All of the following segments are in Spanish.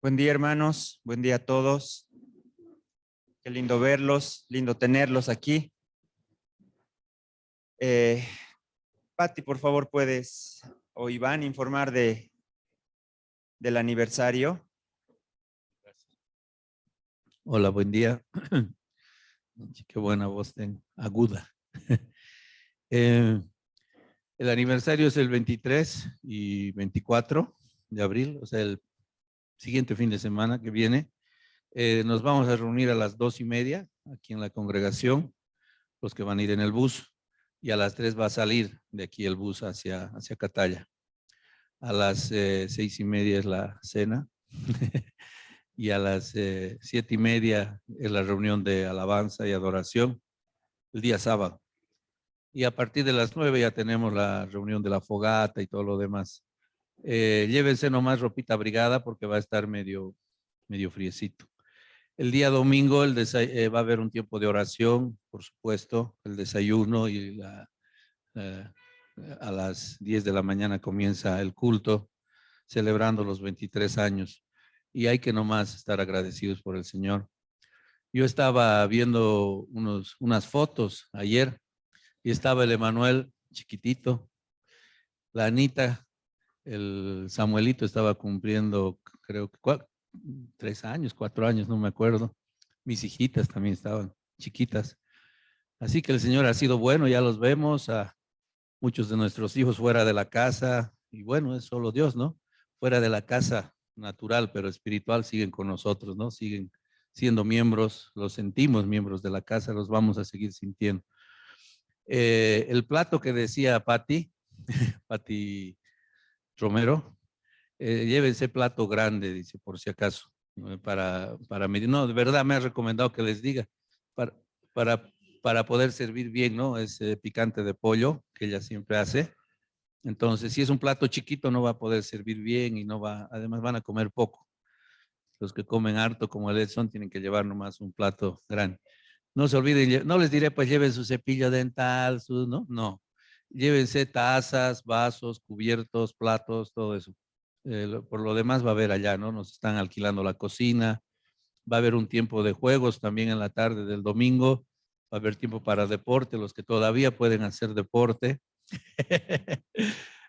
Buen día, hermanos. Buen día a todos. Qué lindo verlos, lindo tenerlos aquí. Pati, por favor, puedes, o Iván, informar del aniversario. Hola, buen día. Qué buena voz ten, aguda. El aniversario es el 23 y 24 de abril, o sea, el siguiente fin de semana que viene. Nos vamos a reunir a las 2:30 aquí en la congregación, los que van a ir en el bus, y a las 3 va a salir de aquí el bus hacia Catalla. A las 6:30 es la cena. Y a las 7:30 es la reunión de alabanza y adoración, el día sábado. Y a partir de las 9 ya tenemos la reunión de la fogata y todo lo demás. Llévense nomás ropita abrigada porque va a estar medio friecito. El día domingo va a haber un tiempo de oración, por supuesto, el desayuno y eh, a las 10 de la mañana comienza el culto, celebrando los 23 años. Y hay que nomás estar agradecidos por el Señor. Yo estaba viendo unas fotos ayer y estaba el Emanuel chiquitito, la Anita, el Samuelito estaba cumpliendo, creo que 3 años, 4 años, no me acuerdo. Mis hijitas también estaban chiquitas. Así que el Señor ha sido bueno, ya los vemos, a muchos de nuestros hijos fuera de la casa, y bueno, es solo Dios, ¿no? Fuera de la casa natural, pero espiritual, siguen con nosotros, ¿no? Siguen siendo miembros, los sentimos miembros de la casa, los vamos a seguir sintiendo. El plato que decía Pati Romero, lleve ese plato grande, dice, por si acaso, para medir. No, de verdad me ha recomendado que les diga, para, para, para poder servir bien, ¿no? Ese picante de pollo que ella siempre hace. Entonces, si es un plato chiquito, no va a poder servir bien y además van a comer poco. Los que comen harto, como el Edson, tienen que llevar nomás un plato grande. No se olviden, no les diré, pues lleven su cepillo dental, ¿no? No. Llévense tazas, vasos, cubiertos, platos, todo eso. Por lo demás va a haber allá, ¿no? Nos están alquilando la cocina. Va a haber un tiempo de juegos también en la tarde del domingo. Va a haber tiempo para deporte, los que todavía pueden hacer deporte.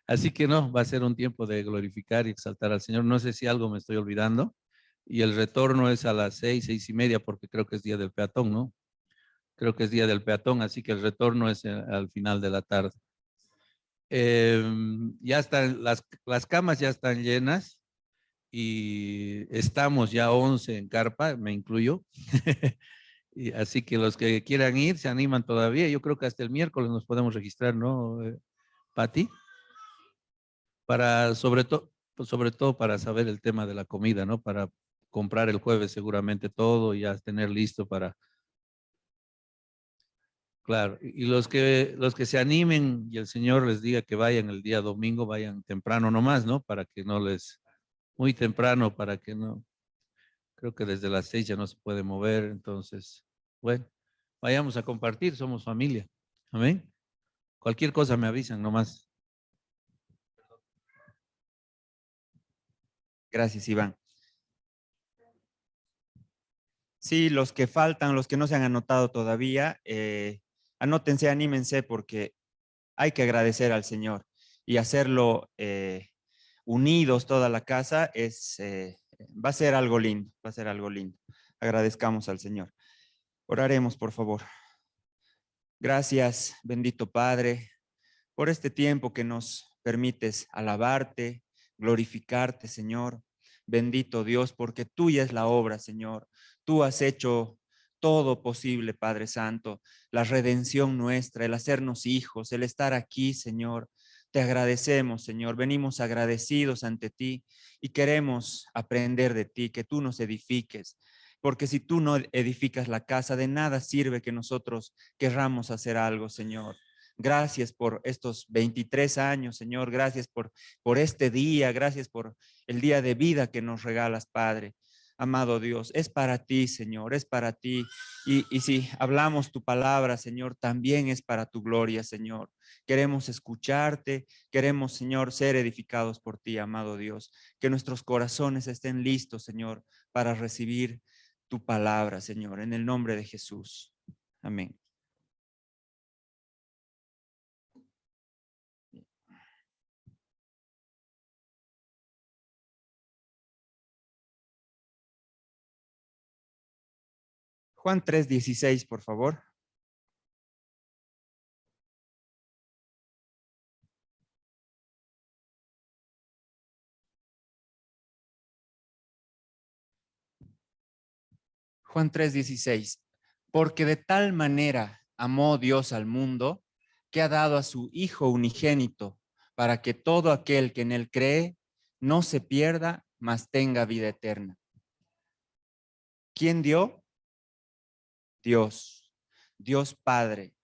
Así que no, va a ser un tiempo de glorificar y exaltar al Señor. No sé si algo me estoy olvidando. Y el retorno es a las 6:30, porque creo que es día del peatón, ¿no? Creo que es día del peatón, así que el retorno es al final de la tarde. Ya están, las camas ya están llenas y estamos ya 11 en carpa, me incluyo. Y así que los que quieran ir se animan todavía. Yo creo que hasta el miércoles nos podemos registrar, ¿no, Pati? Sobre todo para saber el tema de la comida, ¿no? Para comprar el jueves seguramente todo y ya tener listo para. Claro, y los que se animen y el Señor les diga que vayan el día domingo, vayan temprano nomás, ¿no? Para que no muy temprano, para que no, creo que desde las 6 ya no se puede mover, entonces, bueno, vayamos a compartir, somos familia, amén. Cualquier cosa me avisan nomás. Gracias, Iván. Sí, los que faltan, los que no se han anotado todavía, anótense, anímense, porque hay que agradecer al Señor y hacerlo unidos toda la casa va a ser algo lindo, va a ser algo lindo. Agradezcamos al Señor. Oraremos, por favor. Gracias, bendito Padre, por este tiempo que nos permites alabarte, glorificarte, Señor. Bendito Dios, porque tuya es la obra, Señor. Tú has hecho todo posible, Padre Santo, la redención nuestra, el hacernos hijos, el estar aquí, Señor. Te agradecemos, Señor. Venimos agradecidos ante ti y queremos aprender de ti, que tú nos edifiques. Porque si tú no edificas la casa, de nada sirve que nosotros querramos hacer algo, Señor. Gracias por estos 23 años, Señor. Gracias por este día. Gracias por el día de vida que nos regalas, Padre. amado Dios. Es para ti, Señor, es para ti. Y si hablamos tu palabra, Señor, también es para tu gloria, Señor. Queremos escucharte, queremos, Señor, ser edificados por ti, amado Dios. Que nuestros corazones estén listos, Señor, para recibir tu palabra, Señor, en el nombre de Jesús. Amén. Juan 3:16, por favor. Juan 3:16. Porque de tal manera amó Dios al mundo que ha dado a su Hijo unigénito para que todo aquel que en él cree no se pierda, mas tenga vida eterna. ¿Quién dio? Dios. Dios Padre.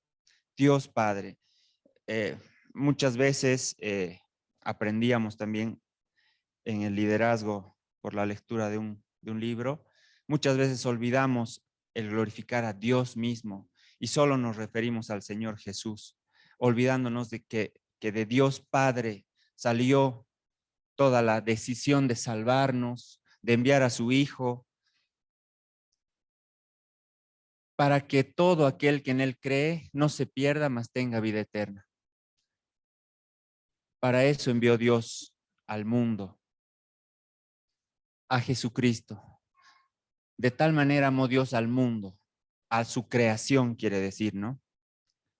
Dios Padre. Eh, Muchas veces aprendíamos también en el liderazgo por la lectura de un libro. Muchas veces olvidamos el glorificar a Dios mismo y solo nos referimos al Señor Jesús, olvidándonos de que de Dios Padre salió toda la decisión de salvarnos, de enviar a su Hijo, para que todo aquel que en Él cree no se pierda, mas tenga vida eterna. Para eso envió Dios al mundo, a Jesucristo. De tal manera amó Dios al mundo, a su creación, quiere decir, ¿no?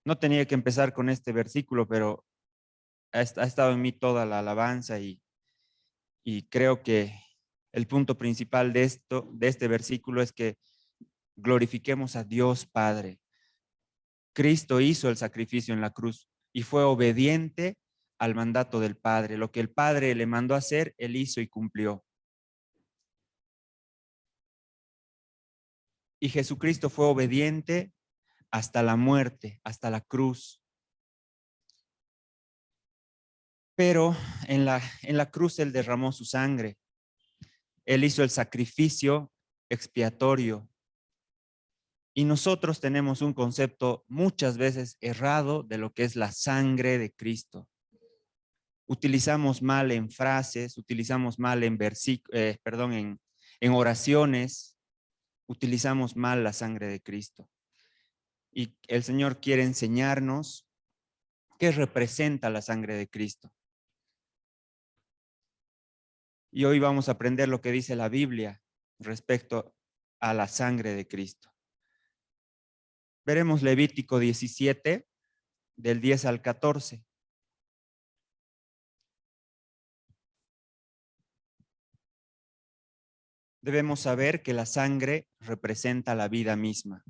No tenía que empezar con este versículo, pero ha estado en mí toda la alabanza y creo que el punto principal de este versículo es que glorifiquemos a Dios Padre. Cristo hizo el sacrificio en la cruz y fue obediente al mandato del Padre. Lo que el Padre le mandó a hacer, él hizo y cumplió. Y Jesucristo fue obediente hasta la muerte, hasta la cruz. Pero en la cruz él derramó su sangre. Él hizo el sacrificio expiatorio. Y nosotros tenemos un concepto muchas veces errado de lo que es la sangre de Cristo. Utilizamos mal en frases, utilizamos mal en oraciones, utilizamos mal la sangre de Cristo. Y el Señor quiere enseñarnos qué representa la sangre de Cristo. Y hoy vamos a aprender lo que dice la Biblia respecto a la sangre de Cristo. Veremos Levítico 17, del 10 al 14. Debemos saber que la sangre representa la vida misma.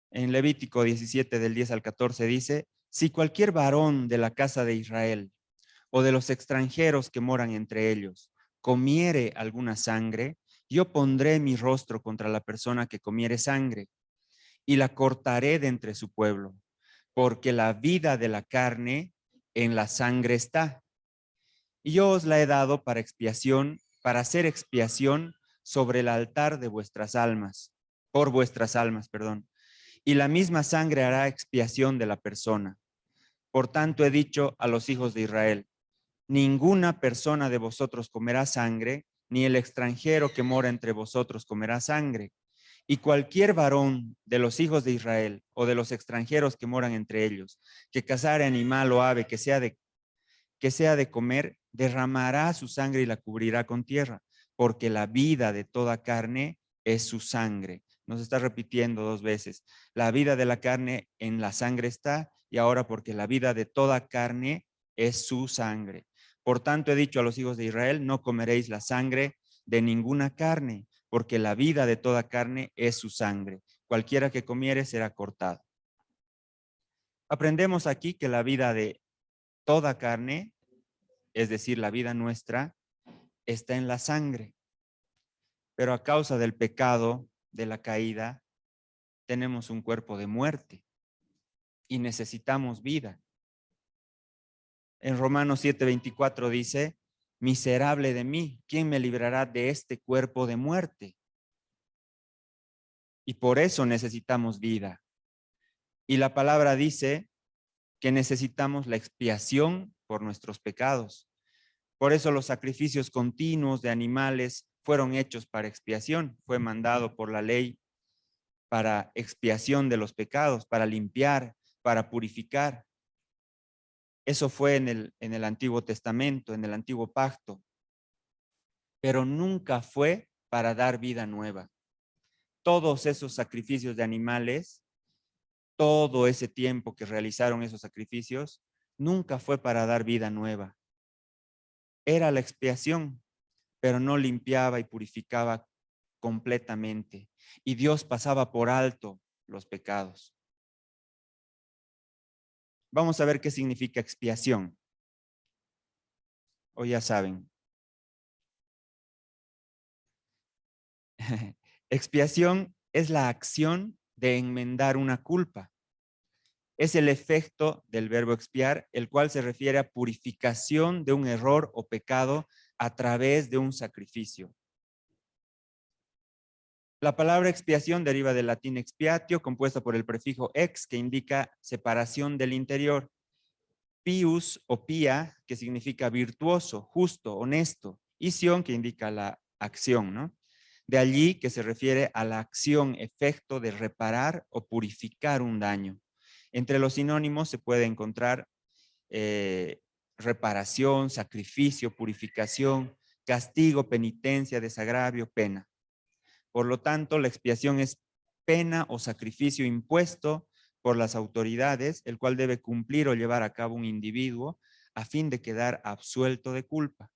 En Levítico 17, del 10 al 14 dice, si cualquier varón de la casa de Israel o de los extranjeros que moran entre ellos comiere alguna sangre, yo pondré mi rostro contra la persona que comiere sangre y la cortaré de entre su pueblo, porque la vida de la carne en la sangre está. Y yo os la he dado para expiación, para hacer expiación sobre el altar de vuestras almas, por vuestras almas, perdón. Y la misma sangre hará expiación de la persona. Por tanto he dicho a los hijos de Israel, ninguna persona de vosotros comerá sangre, ni el extranjero que mora entre vosotros comerá sangre. Y cualquier varón de los hijos de Israel o de los extranjeros que moran entre ellos, que cazare animal o ave que sea de comer, derramará su sangre y la cubrirá con tierra, porque la vida de toda carne es su sangre. Nos está repitiendo dos veces. La vida de la carne en la sangre está, y ahora porque la vida de toda carne es su sangre. Por tanto he dicho a los hijos de Israel, no comeréis la sangre de ninguna carne, porque la vida de toda carne es su sangre. Cualquiera que comiere será cortado. Aprendemos aquí que la vida de toda carne, es decir, la vida nuestra, está en la sangre. Pero a causa del pecado, de la caída, tenemos un cuerpo de muerte y necesitamos vida. En Romanos 7:24 dice, miserable de mí, ¿quién me librará de este cuerpo de muerte? Y por eso necesitamos vida. Y la palabra dice que necesitamos la expiación por nuestros pecados. Por eso los sacrificios continuos de animales fueron hechos para expiación. Fue mandado por la ley para expiación de los pecados, para limpiar, para purificar. Eso fue en el Antiguo Testamento, en el Antiguo Pacto. Pero nunca fue para dar vida nueva. Todos esos sacrificios de animales, todo ese tiempo que realizaron esos sacrificios, nunca fue para dar vida nueva. Era la expiación, pero no limpiaba y purificaba completamente. Y Dios pasaba por alto los pecados. Vamos a ver qué significa expiación. O ya saben. Expiación es la acción de enmendar una culpa. Es el efecto del verbo expiar, el cual se refiere a purificación de un error o pecado a través de un sacrificio. La palabra expiación deriva del latín expiatio, compuesto por el prefijo ex, que indica separación del interior. Pius o pia, que significa virtuoso, justo, honesto. Y sion, que indica la acción, ¿no? De allí que se refiere a la acción, efecto de reparar o purificar un daño. Entre los sinónimos se puede encontrar reparación, sacrificio, purificación, castigo, penitencia, desagravio, pena. Por lo tanto, la expiación es pena o sacrificio impuesto por las autoridades, el cual debe cumplir o llevar a cabo un individuo a fin de quedar absuelto de culpa.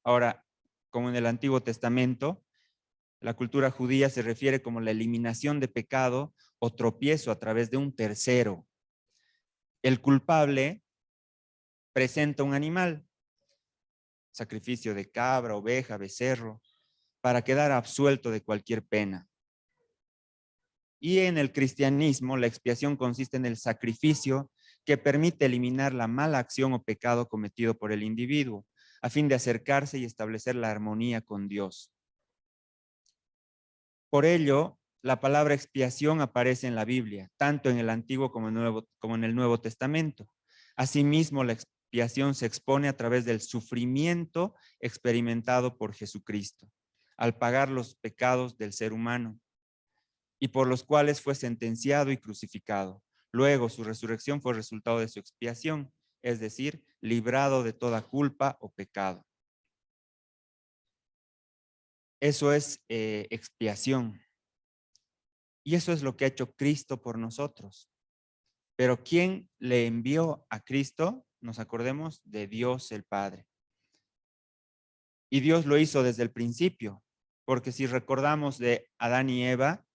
Ahora, como en el Antiguo Testamento, la cultura judía se refiere como la eliminación de pecado o tropiezo a través de un tercero. El culpable presenta un animal, sacrificio de cabra, oveja, becerro, para quedar absuelto de cualquier pena. Y en el cristianismo, la expiación consiste en el sacrificio que permite eliminar la mala acción o pecado cometido por el individuo, a fin de acercarse y establecer la armonía con Dios. Por ello, la palabra expiación aparece en la Biblia, tanto en el Antiguo como en el Nuevo Testamento. Asimismo, la expiación se expone a través del sufrimiento experimentado por Jesucristo, al pagar los pecados del ser humano, y por los cuales fue sentenciado y crucificado. Luego, su resurrección fue resultado de su expiación, es decir, librado de toda culpa o pecado. Eso es expiación. Y eso es lo que ha hecho Cristo por nosotros. Pero ¿quién le envió a Cristo? Nos acordemos de Dios el Padre. Y Dios lo hizo desde el principio, porque si recordamos de Adán y Eva,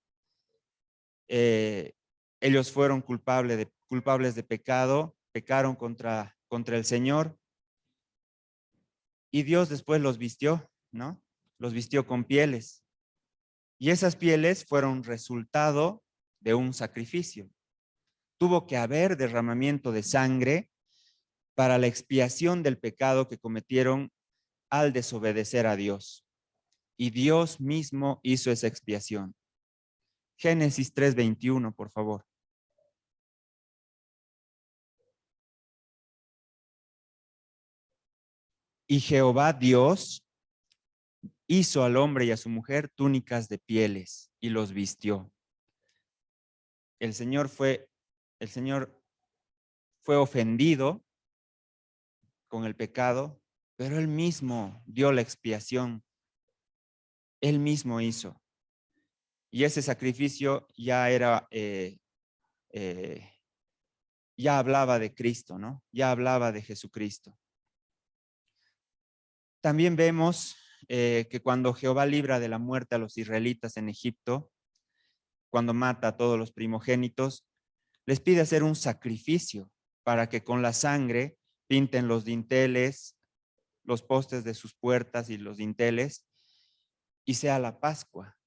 ellos fueron culpables de pecado, pecaron contra el Señor, y Dios después los vistió, ¿no? Los vistió con pieles. Y esas pieles fueron resultado de un sacrificio. Tuvo que haber derramamiento de sangre para la expiación del pecado que cometieron al desobedecer a Dios. Y Dios mismo hizo esa expiación. Génesis 3:21, por favor. Y Jehová Dios hizo al hombre y a su mujer túnicas de pieles y los vistió. El Señor fue ofendido con el pecado, pero Él mismo dio la expiación. Él mismo hizo. Y ese sacrificio ya era, ya hablaba de Cristo, ¿no? Ya hablaba de Jesucristo. También vemos que cuando Jehová libra de la muerte a los israelitas en Egipto, cuando mata a todos los primogénitos, les pide hacer un sacrificio para que con la sangre pinten los dinteles, los postes de sus puertas y los dinteles, y sea la Pascua.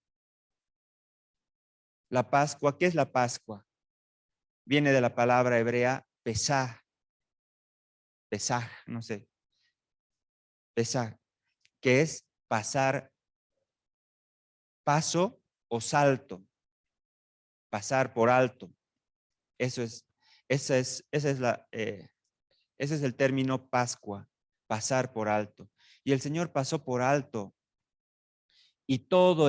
La Pascua, ¿qué es la Pascua? Viene de la palabra hebrea Pesaj, no sé. pesar, que es pasar, paso o salto, pasar por alto. Eso es, esa es ese es el término Pascua, pasar por alto. Y el Señor pasó por alto y todo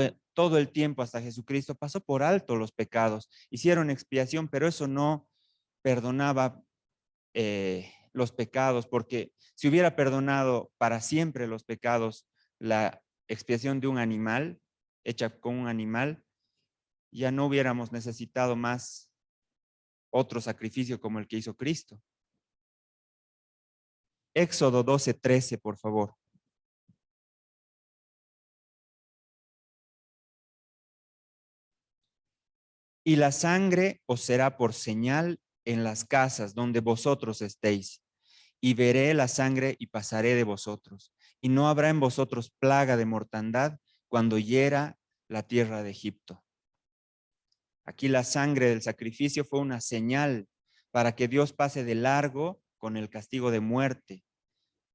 el tiempo hasta Jesucristo pasó por alto los pecados. Hicieron expiación, pero eso no perdonaba los pecados, porque si hubiera perdonado para siempre los pecados, la expiación de un animal, hecha con un animal, ya no hubiéramos necesitado más otro sacrificio como el que hizo Cristo. Éxodo 12:13, por favor. Y la sangre os será por señal en las casas donde vosotros estéis. Y veré la sangre y pasaré de vosotros. Y no habrá en vosotros plaga de mortandad cuando hiera la tierra de Egipto. Aquí la sangre del sacrificio fue una señal para que Dios pase de largo con el castigo de muerte,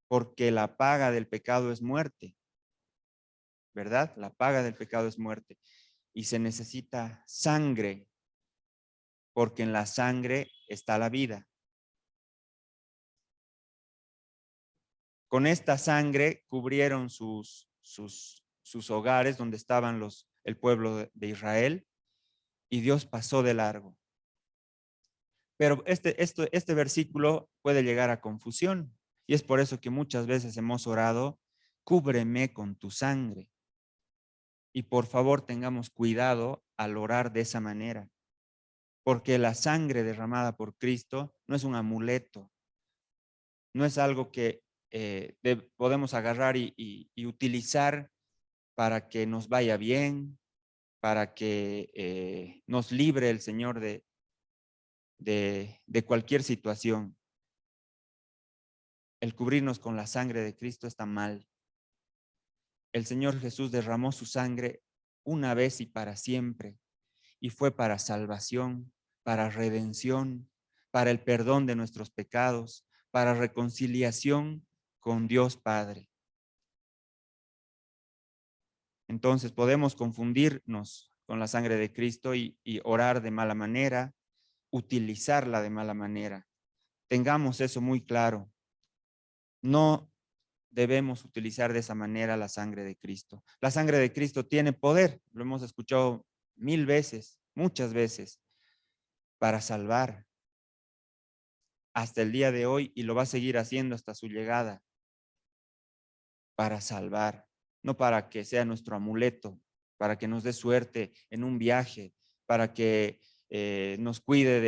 porque la paga del pecado es muerte, ¿verdad? La paga del pecado es muerte. Y se necesita sangre, porque en la sangre está la vida. Con esta sangre cubrieron sus hogares donde estaban el pueblo de Israel, y Dios pasó de largo. Pero este versículo puede llegar a confusión, y es por eso que muchas veces hemos orado, cúbreme con tu sangre. Y por favor tengamos cuidado al orar de esa manera, porque la sangre derramada por Cristo no es un amuleto, no es algo que podemos agarrar y utilizar para que nos vaya bien, para que nos libre el Señor de cualquier situación. El cubrirnos con la sangre de Cristo está mal. El Señor Jesús derramó su sangre una vez y para siempre, y fue para salvación, para redención, para el perdón de nuestros pecados, para reconciliación con Dios Padre. Entonces podemos confundirnos con la sangre de Cristo y orar de mala manera, utilizarla de mala manera. Tengamos eso muy claro. No debemos utilizar de esa manera la sangre de Cristo. La sangre de Cristo tiene poder, lo hemos escuchado 1000 veces, muchas veces, para salvar hasta el día de hoy, y lo va a seguir haciendo hasta su llegada, para salvar, no para que sea nuestro amuleto, para que nos dé suerte en un viaje, para que nos cuide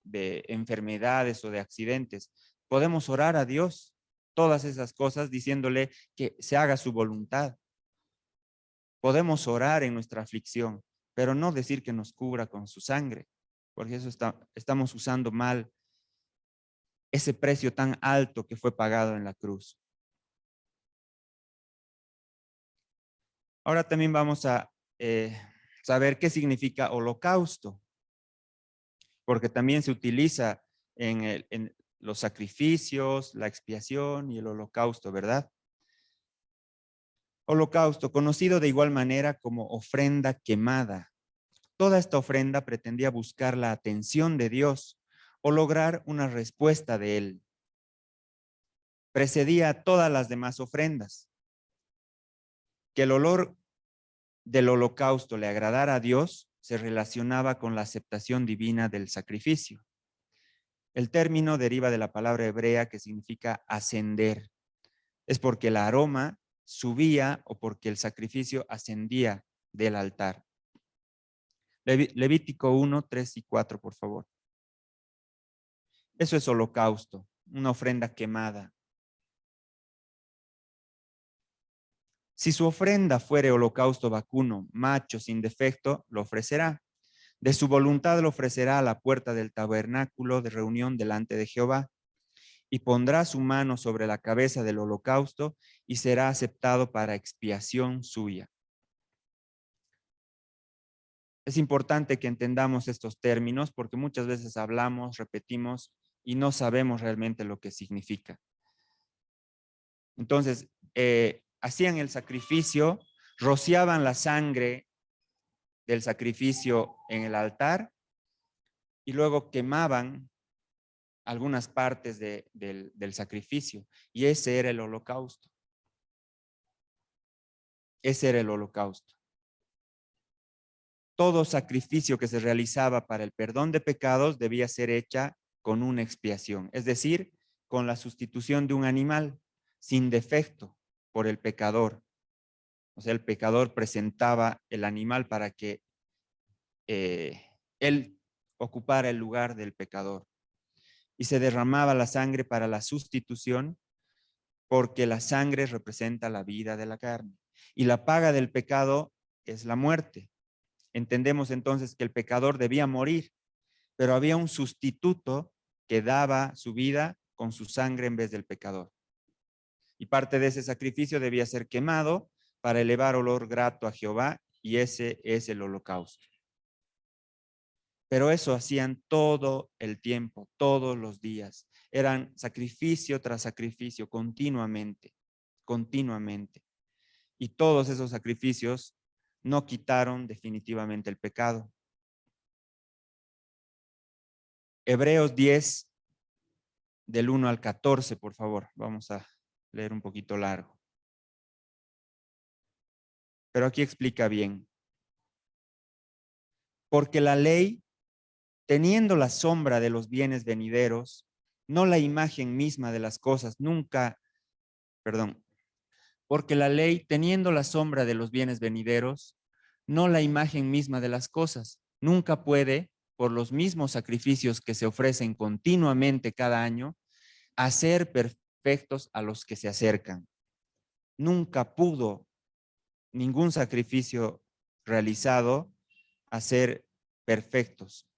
de enfermedades o de accidentes. Podemos orar a Dios todas esas cosas diciéndole que se haga su voluntad. Podemos orar en nuestra aflicción, pero no decir que nos cubra con su sangre, porque eso estamos usando mal ese precio tan alto que fue pagado en la cruz. Ahora también vamos a saber qué significa holocausto, porque también se utiliza en los sacrificios, la expiación y el holocausto, ¿verdad? Holocausto, conocido de igual manera como ofrenda quemada. Toda esta ofrenda pretendía buscar la atención de Dios o lograr una respuesta de Él. Precedía a todas las demás ofrendas. Que el olor del holocausto le agradara a Dios se relacionaba con la aceptación divina del sacrificio. El término deriva de la palabra hebrea que significa ascender. Es porque el aroma subía o porque el sacrificio ascendía del altar. Levítico 1, 3 y 4, por favor. Eso es holocausto, una ofrenda quemada. Si su ofrenda fuere holocausto vacuno, macho, sin defecto, lo ofrecerá. De su voluntad lo ofrecerá a la puerta del tabernáculo de reunión delante de Jehová, y pondrá su mano sobre la cabeza del holocausto y será aceptado para expiación suya. Es importante que entendamos estos términos porque muchas veces hablamos, repetimos y no sabemos realmente lo que significa. Entonces, hacían el sacrificio, rociaban la sangre del sacrificio en el altar y luego quemaban algunas partes del sacrificio. Y ese era el holocausto. Ese era el holocausto. Todo sacrificio que se realizaba para el perdón de pecados debía ser hecha con una expiación, es decir, con la sustitución de un animal sin defecto por el pecador. O sea, el pecador presentaba el animal para que él ocupara el lugar del pecador. Y se derramaba la sangre para la sustitución, porque la sangre representa la vida de la carne. Y la paga del pecado es la muerte. Entendemos entonces que el pecador debía morir, pero había un sustituto que daba su vida con su sangre en vez del pecador. Y parte de ese sacrificio debía ser quemado para elevar olor grato a Jehová, y ese es el holocausto. Pero eso hacían todo el tiempo, todos los días. Eran sacrificio tras sacrificio, continuamente, continuamente. Y todos esos sacrificios no quitaron definitivamente el pecado. Hebreos 10, del 1 al 14, por favor. Vamos a leer un poquito largo. Pero aquí explica bien. Porque la ley, teniendo la sombra de los bienes venideros, no la imagen misma de las cosas, porque la ley, teniendo la sombra de los bienes venideros, no la imagen misma de las cosas, nunca puede, por los mismos sacrificios que se ofrecen continuamente cada año, hacer perfectos a los que se acercan. Nunca pudo ningún sacrificio realizado hacer perfectos.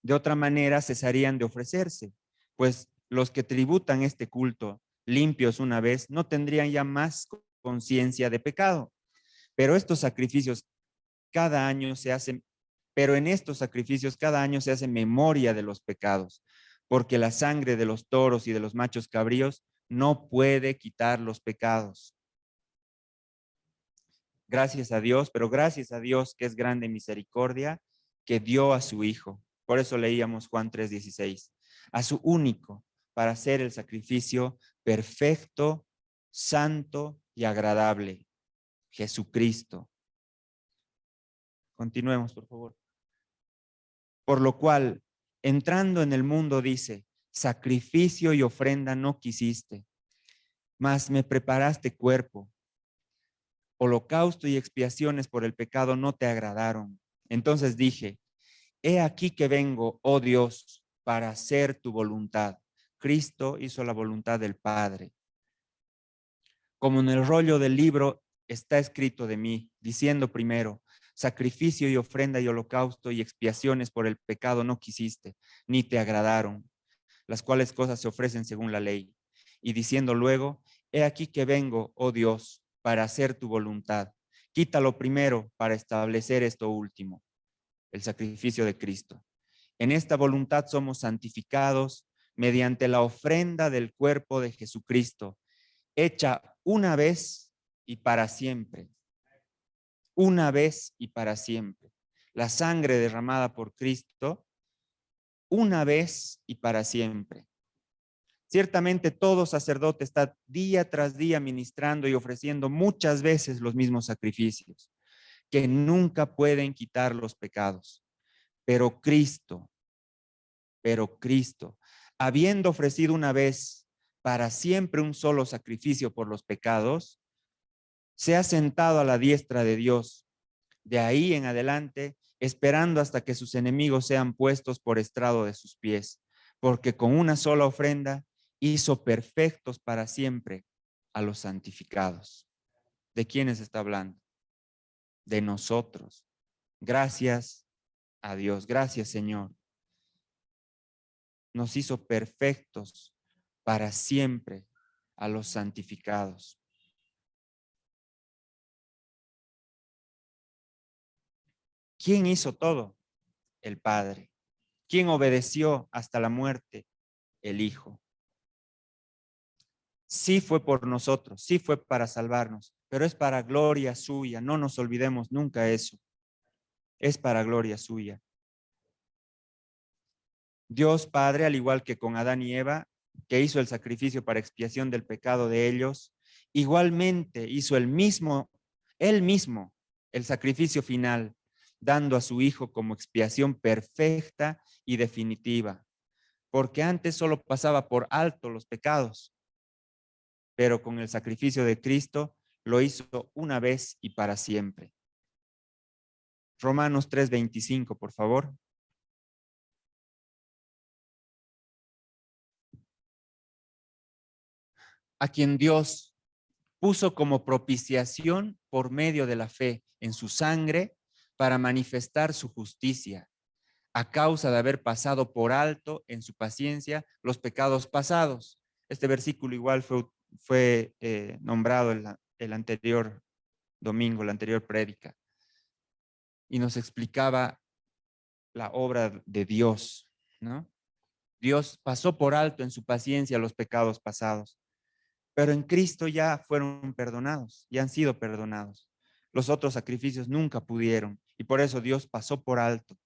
De otra manera cesarían de ofrecerse, pues los que tributan este culto limpios una vez no tendrían ya más conciencia de pecado. Pero estos sacrificios cada año se hacen, pero en estos sacrificios cada año se hace memoria de los pecados, porque la sangre de los toros y de los machos cabríos no puede quitar los pecados. Gracias a Dios, pero gracias a Dios que es grande misericordia, que dio a su Hijo. Por eso leíamos Juan 3:16, a su único, para hacer el sacrificio perfecto, santo y agradable, Jesucristo. Continuemos, por favor. Por lo cual, entrando en el mundo, dice, sacrificio y ofrenda no quisiste, mas me preparaste cuerpo. Holocausto y expiaciones por el pecado no te agradaron. Entonces dije, he aquí que vengo, oh Dios, para hacer tu voluntad. Cristo hizo la voluntad del Padre. Como en el rollo del libro está escrito de mí, diciendo primero, sacrificio y ofrenda y holocausto y expiaciones por el pecado no quisiste, ni te agradaron, las cuales cosas se ofrecen según la ley. Y diciendo luego, he aquí que vengo, oh Dios, para hacer tu voluntad. Quítalo primero para establecer esto último, el sacrificio de Cristo. En esta voluntad somos santificados mediante la ofrenda del cuerpo de Jesucristo, hecha una vez y para siempre. Una vez y para siempre. La sangre derramada por Cristo, una vez y para siempre. Ciertamente todo sacerdote está día tras día ministrando y ofreciendo muchas veces los mismos sacrificios, que nunca pueden quitar los pecados. Pero Cristo, habiendo ofrecido una vez para siempre un solo sacrificio por los pecados, se ha sentado a la diestra de Dios. De ahí en adelante, esperando hasta que sus enemigos sean puestos por estrado de sus pies, porque con una sola ofrenda hizo perfectos para siempre a los santificados. ¿De quiénes está hablando? De nosotros. Gracias a Dios. Gracias, Señor. Nos hizo perfectos para siempre a los santificados. ¿Quién hizo todo? El Padre. ¿Quién obedeció hasta la muerte? El Hijo. Sí fue por nosotros, sí fue para salvarnos, pero es para gloria suya. No nos olvidemos nunca eso. Es para gloria suya. Dios Padre, al igual que con Adán y Eva, que hizo el sacrificio para expiación del pecado de ellos, igualmente hizo él mismo, el sacrificio final, dando a su Hijo como expiación perfecta y definitiva, porque antes solo pasaba por alto los pecados, pero con el sacrificio de Cristo lo hizo una vez y para siempre. Romanos 3:25, por favor. A quien Dios puso como propiciación por medio de la fe en su sangre para manifestar su justicia, a causa de haber pasado por alto en su paciencia los pecados pasados. Este versículo igual fue nombrado el anterior domingo, la anterior prédica, y nos explicaba la obra de Dios, ¿no? Dios pasó por alto en su paciencia los pecados pasados, pero en Cristo ya fueron perdonados, ya han sido perdonados. Los otros sacrificios nunca pudieron y por eso Dios pasó por alto.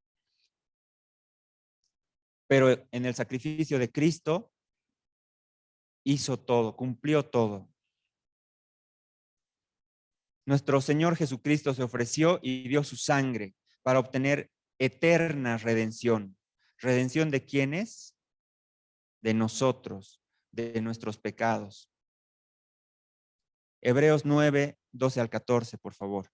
Pero en el sacrificio de Cristo hizo todo, cumplió todo. Nuestro Señor Jesucristo se ofreció y dio su sangre para obtener eterna redención. ¿Redención de quiénes? De nosotros, de nuestros pecados. Hebreos 9, 12 al 14, por favor.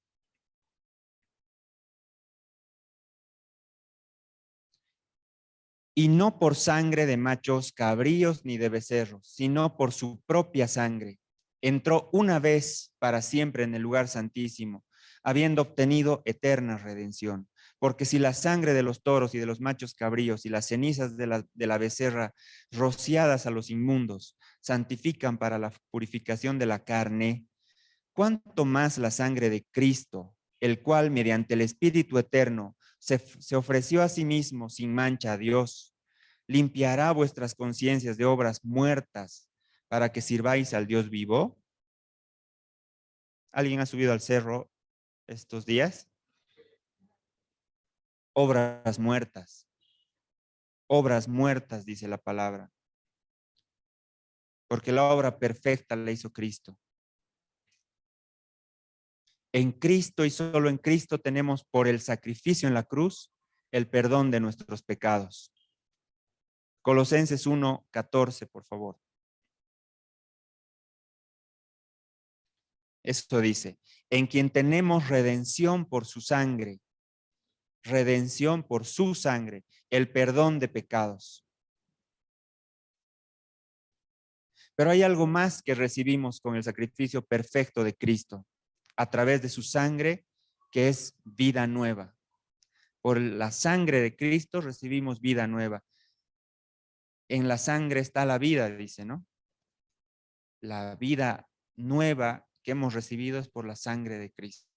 Y no por sangre de machos cabríos ni de becerros, sino por su propia sangre. Entró una vez para siempre en el lugar santísimo, habiendo obtenido eterna redención. Porque si la sangre de los toros y de los machos cabríos y las cenizas de la becerra rociadas a los inmundos santifican para la purificación de la carne, ¿cuánto más la sangre de Cristo, el cual mediante el Espíritu Eterno se ofreció a sí mismo sin mancha a Dios, limpiará vuestras conciencias de obras muertas para que sirváis al Dios vivo? ¿Alguien ha subido al cerro estos días? Obras muertas, dice la palabra, porque la obra perfecta la hizo Cristo. En Cristo y solo en Cristo tenemos por el sacrificio en la cruz el perdón de nuestros pecados. Colosenses 1:14, por favor. Esto dice, en quien tenemos redención por su sangre, el perdón de pecados. Pero hay algo más que recibimos con el sacrificio perfecto de Cristo, a través de su sangre, que es vida nueva. Por la sangre de Cristo recibimos vida nueva. En la sangre está la vida, dice, ¿no? La vida nueva que hemos recibido es por la sangre de Cristo.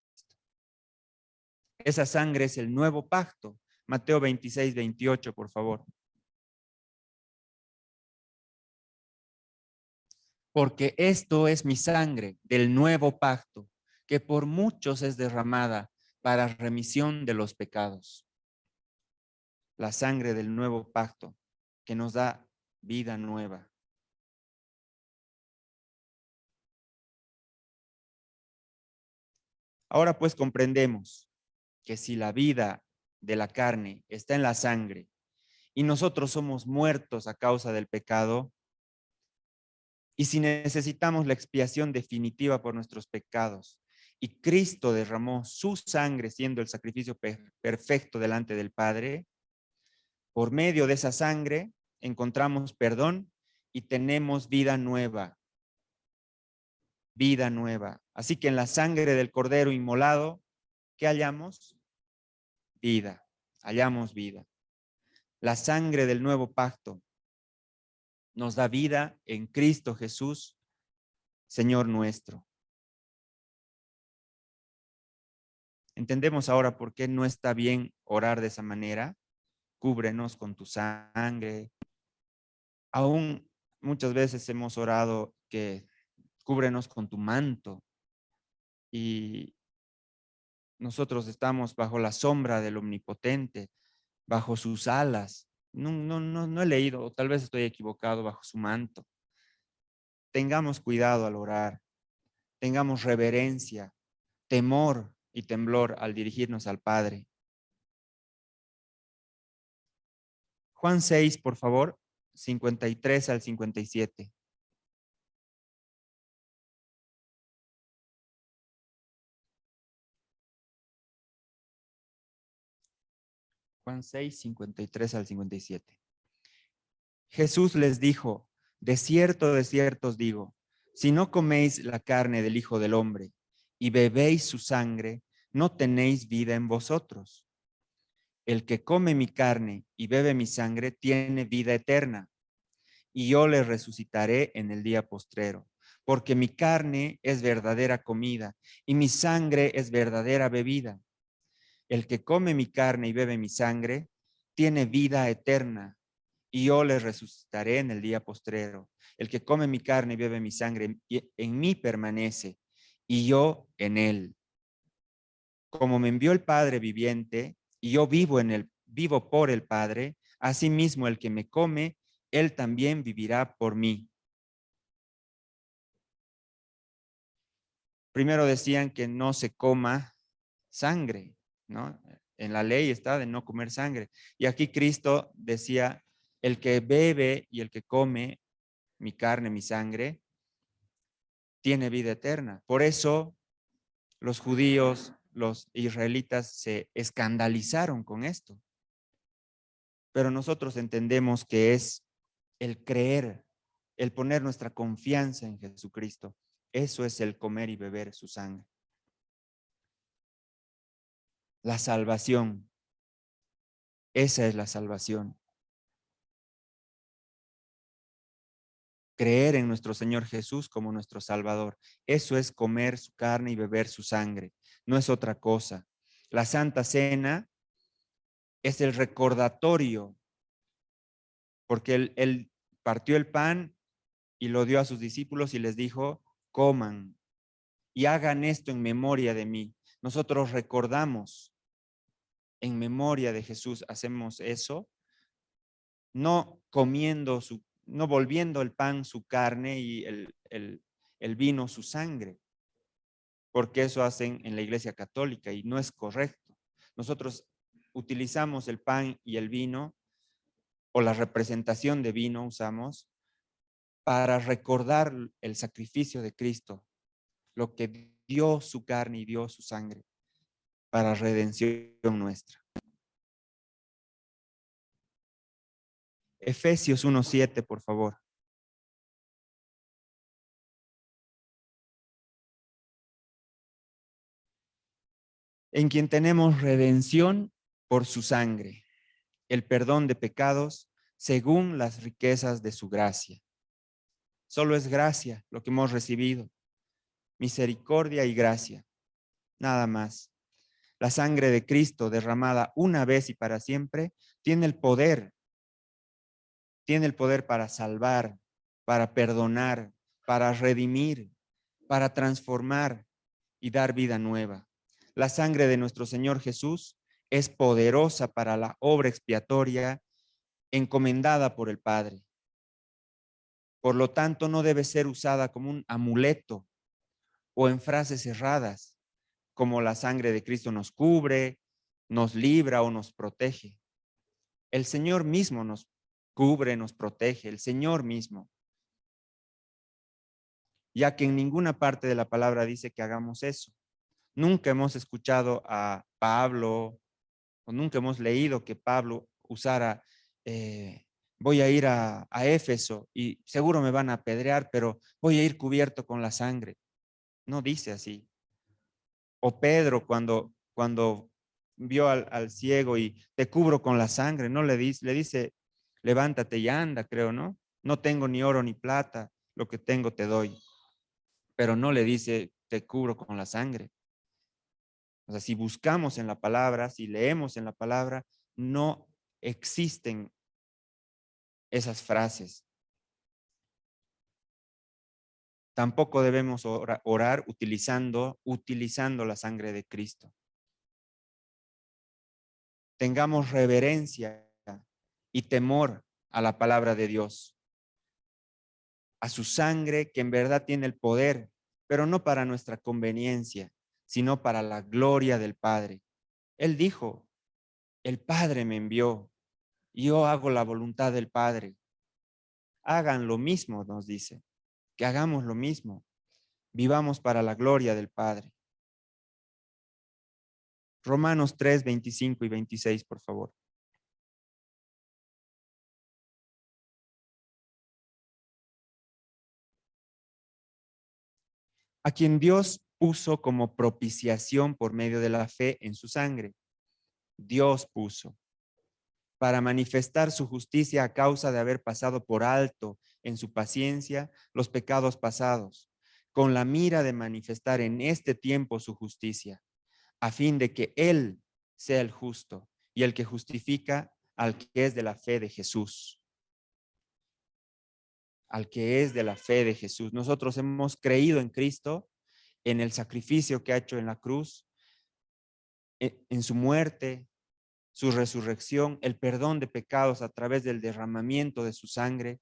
Esa sangre es el nuevo pacto. Mateo 26:28, por favor. Porque esto es mi sangre del nuevo pacto, que por muchos es derramada para remisión de los pecados. La sangre del nuevo pacto que nos da vida nueva. Ahora pues comprendemos que si la vida de la carne está en la sangre y nosotros somos muertos a causa del pecado, y si necesitamos la expiación definitiva por nuestros pecados, y Cristo derramó su sangre siendo el sacrificio perfecto delante del Padre, por medio de esa sangre encontramos perdón y tenemos vida nueva. Vida nueva. Así que en la sangre del Cordero inmolado, ¿qué hallamos? Vida. Hallamos vida. La sangre del nuevo pacto nos da vida en Cristo Jesús, Señor nuestro. ¿Entendemos ahora por qué no está bien orar de esa manera? cúbrenos con tu sangre. Aún muchas veces hemos orado que cúbrenos con tu manto y nosotros estamos bajo la sombra del Omnipotente, bajo sus alas. No he leído, o tal vez estoy equivocado, bajo su manto. Tengamos cuidado al orar, tengamos reverencia, temor y temblor al dirigirnos al Padre. Juan 6, por favor, 53 al 57. Juan 6, 53 al 57. Jesús les dijo, de cierto os digo, si no coméis la carne del Hijo del Hombre y bebéis su sangre, no tenéis vida en vosotros. El que come mi carne y bebe mi sangre tiene vida eterna, y yo le resucitaré en el día postrero, porque mi carne es verdadera comida y mi sangre es verdadera bebida. El que come mi carne y bebe mi sangre tiene vida eterna, y yo le resucitaré en el día postrero. El que come mi carne y bebe mi sangre en mí permanece, y yo en él. Como me envió el Padre viviente, y yo vivo por el Padre, asimismo el que me come, él también vivirá por mí. Primero decían que no se coma sangre, ¿no? En la ley está de no comer sangre. Y aquí Cristo decía, el que bebe y el que come mi carne, mi sangre, tiene vida eterna. Por eso los judíos, los israelitas se escandalizaron con esto. Pero nosotros entendemos que es el creer, el poner nuestra confianza en Jesucristo. Eso es el comer y beber su sangre. La salvación. Esa es la salvación. Creer en nuestro Señor Jesús como nuestro Salvador. Eso es comer su carne y beber su sangre. No es otra cosa. La Santa Cena es el recordatorio, porque él partió el pan y lo dio a sus discípulos y les dijo, coman y hagan esto en memoria de mí. Nosotros recordamos en memoria de Jesús, hacemos eso, no comiendo no volviendo el pan su carne y el vino su sangre, porque eso hacen en la Iglesia Católica y no es correcto. Nosotros utilizamos el pan y el vino, o la representación de vino usamos, para recordar el sacrificio de Cristo, lo que dio su carne y dio su sangre para redención nuestra. Efesios 1:7, por favor. En quien tenemos redención por su sangre, el perdón de pecados según las riquezas de su gracia. Solo es gracia lo que hemos recibido, misericordia y gracia, nada más. La sangre de Cristo derramada una vez y para siempre tiene el poder para salvar, para perdonar, para redimir, para transformar y dar vida nueva. La sangre de nuestro Señor Jesús es poderosa para la obra expiatoria encomendada por el Padre. Por lo tanto, no debe ser usada como un amuleto o en frases cerradas, como la sangre de Cristo nos cubre, nos libra o nos protege. El Señor mismo nos cubre, nos protege, el Señor mismo. Ya que en ninguna parte de la palabra dice que hagamos eso. Nunca hemos escuchado a Pablo, o nunca hemos leído que Pablo usara, voy a ir a Éfeso y seguro me van a apedrear, pero voy a ir cubierto con la sangre. No dice así. O Pedro cuando vio al ciego y te cubro con la sangre, no le dice, levántate y anda, creo, ¿no? No tengo ni oro ni plata, lo que tengo te doy. Pero no le dice, te cubro con la sangre. O sea, si buscamos en la palabra, si leemos en la palabra, no existen esas frases. Tampoco debemos orar utilizando la sangre de Cristo. Tengamos reverencia y temor a la palabra de Dios, a su sangre que en verdad tiene el poder, pero no para nuestra conveniencia, sino para la gloria del Padre. Él dijo, el Padre me envió, y yo hago la voluntad del Padre. Hagan lo mismo, nos dice, que hagamos lo mismo. Vivamos para la gloria del Padre. Romanos 3, 25 y 26, por favor. A quien Dios puso como propiciación por medio de la fe en su sangre. Dios puso para manifestar su justicia a causa de haber pasado por alto en su paciencia los pecados pasados, con la mira de manifestar en este tiempo su justicia, a fin de que Él sea el justo y el que justifica al que es de la fe de Jesús. Al que es de la fe de Jesús. Nosotros hemos creído en Cristo, en el sacrificio que ha hecho en la cruz, en su muerte, su resurrección, el perdón de pecados a través del derramamiento de su sangre,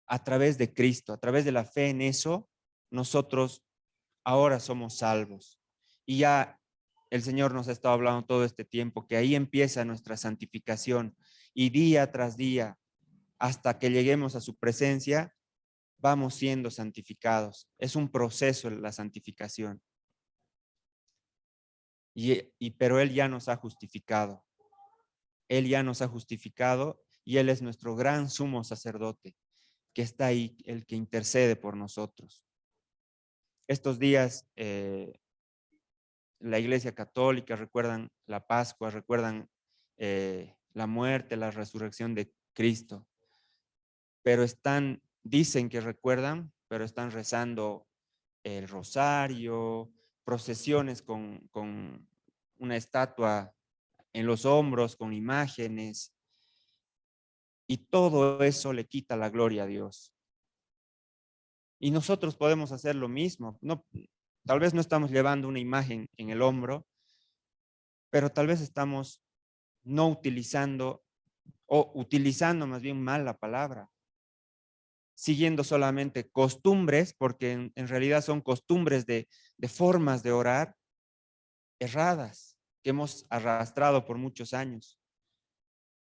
a través de Cristo, a través de la fe en eso, nosotros ahora somos salvos. Y ya el Señor nos ha estado hablando todo este tiempo, que ahí empieza nuestra santificación y día tras día, hasta que lleguemos a su presencia, vamos siendo santificados. Es un proceso la santificación. Pero Él ya nos ha justificado. Él ya nos ha justificado y Él es nuestro gran sumo sacerdote, que está ahí, el que intercede por nosotros. Estos días, la Iglesia Católica recuerdan la Pascua, recuerdan la muerte, la resurrección de Cristo, pero dicen que recuerdan, pero están rezando el rosario, procesiones con una estatua en los hombros, con imágenes, y todo eso le quita la gloria a Dios. Y nosotros podemos hacer lo mismo. No, tal vez no estamos llevando una imagen en el hombro, pero tal vez estamos no utilizando o utilizando más bien mal la palabra, siguiendo solamente costumbres, porque en realidad son costumbres de formas de orar erradas que hemos arrastrado por muchos años.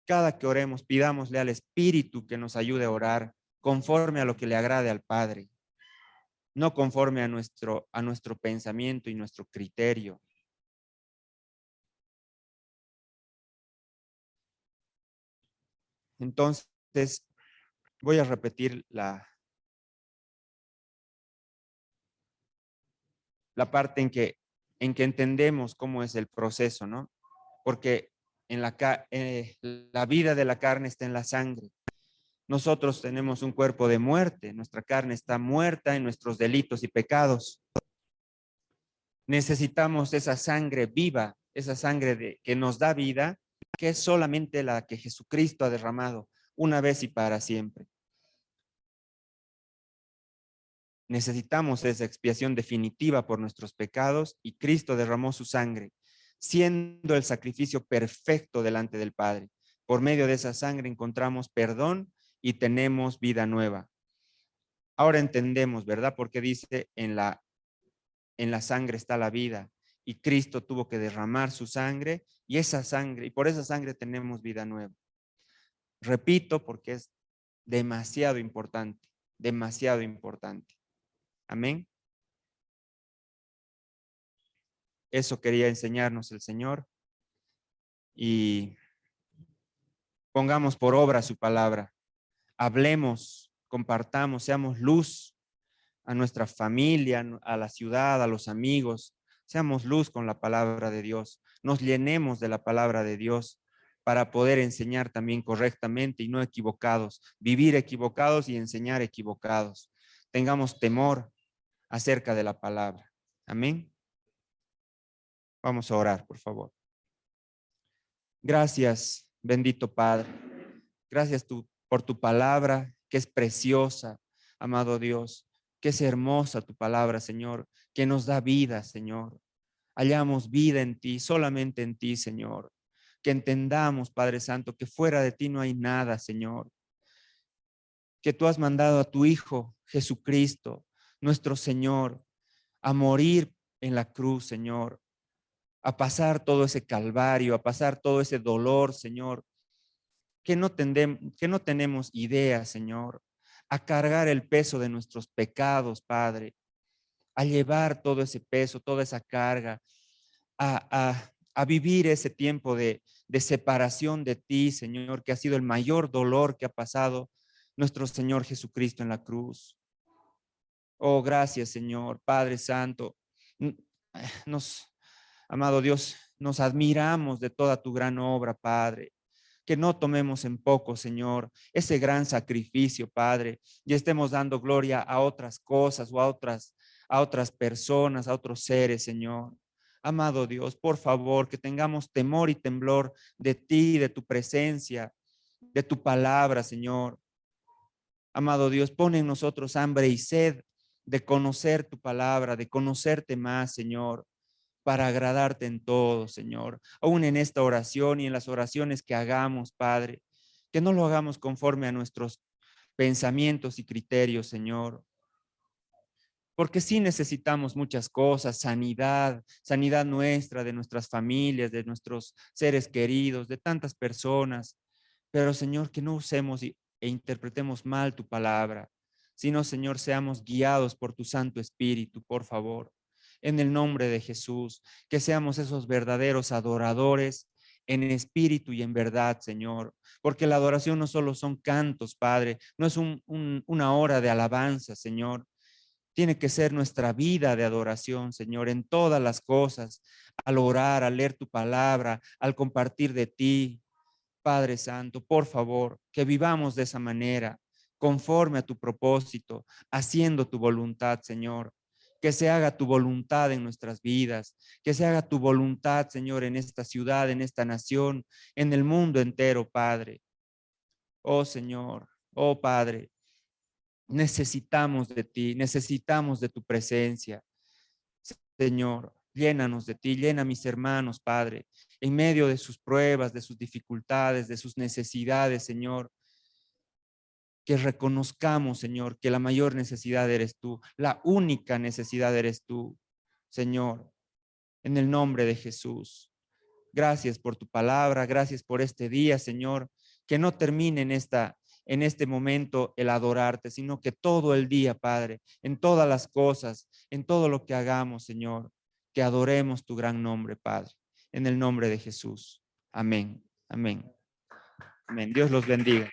Cada que oremos, pidámosle al Espíritu que nos ayude a orar conforme a lo que le agrade al Padre, no conforme a nuestro pensamiento y nuestro criterio. Entonces, voy a repetir la parte en que entendemos cómo es el proceso, ¿no? Porque la vida de la carne está en la sangre. Nosotros tenemos un cuerpo de muerte, nuestra carne está muerta en nuestros delitos y pecados. Necesitamos esa sangre viva, esa sangre que nos da vida, que es solamente la que Jesucristo ha derramado una vez y para siempre. Necesitamos esa expiación definitiva por nuestros pecados y Cristo derramó su sangre, siendo el sacrificio perfecto delante del Padre. Por medio de esa sangre encontramos perdón y tenemos vida nueva. Ahora entendemos, ¿verdad? Porque dice en la sangre está la vida y Cristo tuvo que derramar su sangre y por esa sangre tenemos vida nueva. Repito porque es demasiado importante, demasiado importante. Amén. Eso quería enseñarnos el Señor y pongamos por obra su palabra. Hablemos, compartamos, seamos luz a nuestra familia, a la ciudad, a los amigos. Seamos luz con la palabra de Dios. Nos llenemos de la palabra de Dios para poder enseñar también correctamente y no equivocados. Vivir equivocados y enseñar equivocados. Tengamos temor acerca de la palabra. Amén. Vamos a orar, por favor. Gracias, bendito Padre. Gracias por tu palabra, que es preciosa, amado Dios, que es hermosa tu palabra, Señor, que nos da vida, Señor. Hallamos vida en ti, solamente en ti, Señor. Que entendamos, Padre Santo, que fuera de ti no hay nada, Señor. Que tú has mandado a tu Hijo, Jesucristo, nuestro Señor, a morir en la cruz, Señor, a pasar todo ese calvario, a pasar todo ese dolor, Señor, que no tenemos idea, Señor, a cargar el peso de nuestros pecados, Padre, a llevar todo ese peso, toda esa carga, a vivir ese tiempo de separación de ti, Señor, que ha sido el mayor dolor que ha pasado nuestro Señor Jesucristo en la cruz. Oh, gracias, Señor, Padre Santo. Nos, amado Dios, nos admiramos de toda tu gran obra, Padre. Que no tomemos en poco, Señor, ese gran sacrificio, Padre, y estemos dando gloria a otras cosas o a otras personas, a otros seres, Señor. Amado Dios, por favor, que tengamos temor y temblor de ti, de tu presencia, de tu palabra, Señor. Amado Dios, pon en nosotros hambre y sed de conocer tu palabra, de conocerte más, Señor, para agradarte en todo, Señor. Aún en esta oración y en las oraciones que hagamos, Padre, que no lo hagamos conforme a nuestros pensamientos y criterios, Señor. Porque sí necesitamos muchas cosas, sanidad, sanidad nuestra, de nuestras familias, de nuestros seres queridos, de tantas personas. Pero, Señor, que no usemos e interpretemos mal tu palabra, sino, Señor, seamos guiados por tu Santo Espíritu, por favor. En el nombre de Jesús, que seamos esos verdaderos adoradores en espíritu y en verdad, Señor. Porque la adoración no solo son cantos, Padre, no es una hora de alabanza, Señor. Tiene que ser nuestra vida de adoración, Señor, en todas las cosas, al orar, al leer tu palabra, al compartir de ti. Padre Santo, por favor, que vivamos de esa manera, conforme a tu propósito, haciendo tu voluntad, Señor. Que se haga tu voluntad en nuestras vidas, que se haga tu voluntad, Señor, en esta ciudad, en esta nación, en el mundo entero, Padre. Oh Señor, oh Padre, necesitamos de ti, necesitamos de tu presencia. Señor, llénanos de ti, llena a mis hermanos, Padre, en medio de sus pruebas, de sus dificultades, de sus necesidades, Señor. Que reconozcamos, Señor, que la mayor necesidad eres tú, la única necesidad eres tú, Señor, en el nombre de Jesús. Gracias por tu palabra, gracias por este día, Señor, que no termine en este momento el adorarte, sino que todo el día, Padre, en todas las cosas, en todo lo que hagamos, Señor, que adoremos tu gran nombre, Padre, en el nombre de Jesús. Amén, amén, amén. Dios los bendiga.